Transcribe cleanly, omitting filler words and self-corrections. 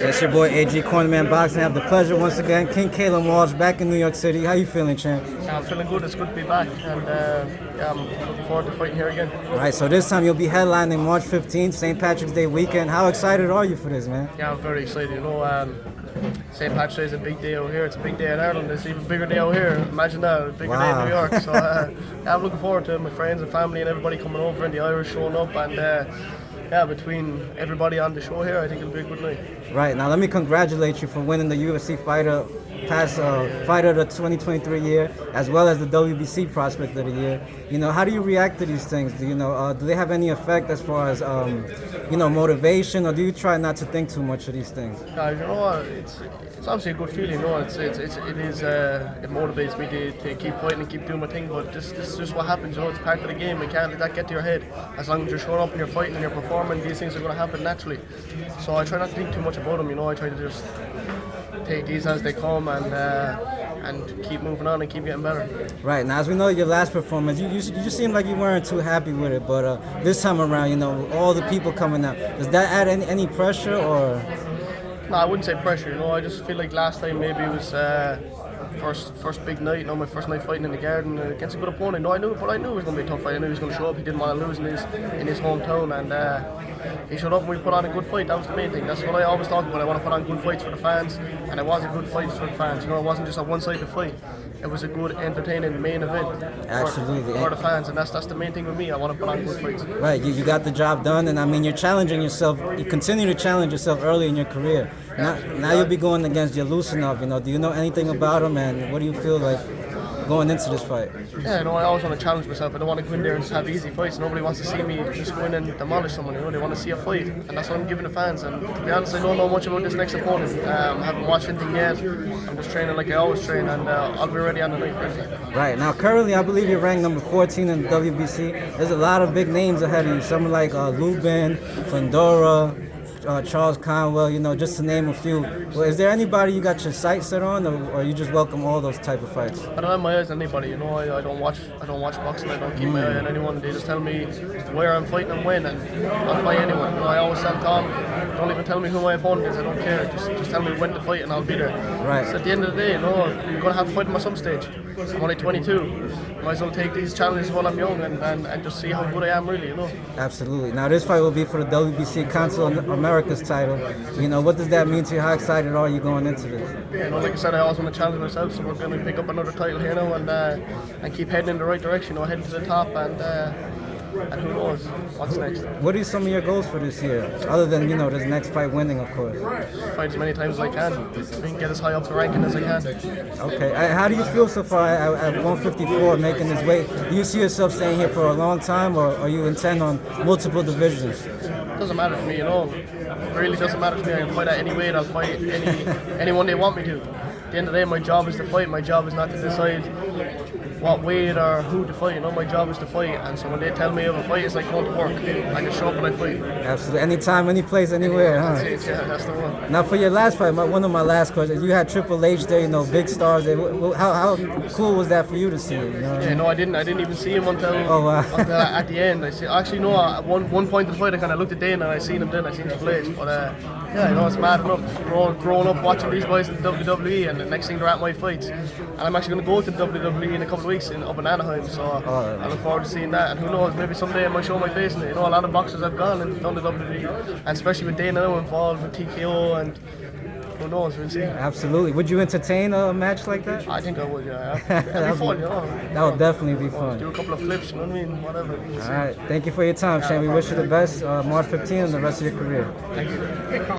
It's your boy AG Cornerman Boxing. I have the pleasure once again, King Callum Walsh back in New York City. How you feeling, champ? Yeah, I'm feeling good. It's good to be back, and yeah, I'm looking forward to fighting here again. All right, so this time you'll be headlining March 15th, St. Patrick's Day weekend. How excited are you for this, man? Yeah, I'm very excited. St. Patrick's Day is a big day over here. It's a big day in Ireland. It's an even bigger day over here. Imagine that, a bigger day in New York. So yeah, I'm looking forward to it. My friends and family and everybody coming over, and the Irish showing up, and yeah, between everybody on the show here, I think it'll be a good night. Right, now let me congratulate you for winning the UFC Fighter of the 2023 year, as well as the WBC Prospect of the Year. How do you react to these things? Do they have any effect as far as motivation, or do you try not to think too much of these things? It's obviously a good feeling. It motivates me to keep fighting and keep doing my thing. But this is just what happens. It's part of the game. You can't let that get to your head. As long as you're showing up and you're fighting and you're performing, these things are going to happen naturally. So I try not to think too much about them. I try to just take these as they come and keep moving on and keep getting better. Right, now as we know your last performance, you just seemed like you weren't too happy with it, but this time around, all the people coming out, does that add any pressure or? No, I wouldn't say pressure. I just feel like last time maybe it was first big night. My first night fighting in the Garden against a good opponent. I knew it was going to be a tough fight. I knew he was going to show up. He didn't want to lose in his hometown, and he showed up and we put on a good fight. That was the main thing. That's what I always talk about. I want to put on good fights for the fans, and it was a good fight for the fans. It wasn't just a one-sided fight. It was a good, entertaining main event. Absolutely. For the fans, and that's the main thing with me. I want to put on good fights. Right, you got the job done, and I mean you're challenging yourself. You continue to challenge yourself early in your career. Now you'll be going against Yalusinov. Do you know anything about him, and what do you feel like going into this fight? Yeah, I always want to challenge myself. I don't want to go in there and just have easy fights. Nobody wants to see me just go in and demolish someone. They want to see a fight, and that's what I'm giving the fans. And to be honest, I don't know much about this next opponent. I haven't watched anything yet. I'm just training like I always train, and I'll be ready on the night for it. Right, now currently I believe you're ranked number 14 in the WBC. There's a lot of big names ahead of you. Someone like Lubin, Fundora, Charles Conwell, just to name a few. Well, is there anybody you got your sights set on, or you just welcome all those type of fights? I don't have my eyes on anybody. I don't watch boxing. I don't keep my eye on anyone. They just tell me where I'm fighting and when, and I'll fight anyone. I always tell Tom, don't even tell me who my opponent is. I don't care. Just tell me when to fight and I'll be there. Right. So at the end of the day, you're gonna have to fight them at some stage. I'm only 22. Might as well take these challenges while I'm young and just see how good I am, really. Absolutely. Now this fight will be for the WBC Council America's title. What does that mean to you? How excited are you going into this? Like I said, I always want to challenge myself, so we're going to pick up another title here now and keep heading in the right direction. Heading to the top, and who knows what's next. What are some of your goals for this year, other than this next fight winning, of course? Fight as many times as I can. Get as high up the ranking as I can. Okay. How do you feel so far at 154, making this weight? Do you see yourself staying here for a long time, or are you intent on multiple divisions? It doesn't matter to me, It really doesn't matter to me. I can fight at any weight. I'll fight anyone they want me to. At the end of the day, my job is to fight. My job is not to decide what weight or who to fight. My job is to fight. And so when they tell me of a fight, it's like going to work. I just show up and I fight. Absolutely. Anytime, any place, anywhere, huh? That's it, yeah, that's the one. Now for your last fight, one of my last questions, you had Triple H there, big stars there. How cool was that for you to see it? I didn't even see him until at the end. At one point in the fight, I kind of looked at Dana and I seen him then. I seen Triple H. But it's mad enough. Growing up watching these boys in the WWE, and the next thing they're at my fights. And I'm actually going to go to the WWE in a couple of weeks up in Anaheim. So I look forward to seeing that. And who knows, maybe someday I might show my face in it. A lot of boxers have gone and done the WWE, and especially with Dana now involved with TKO, and who knows, we'll see. Absolutely. Would you entertain a match like that? I think I would, yeah. That'd be fun, That would definitely be fun. Do a couple of flips, whatever. All right. Thank you for your time, Shane. We wish you the best, March 15th and the rest of your career. Thank you.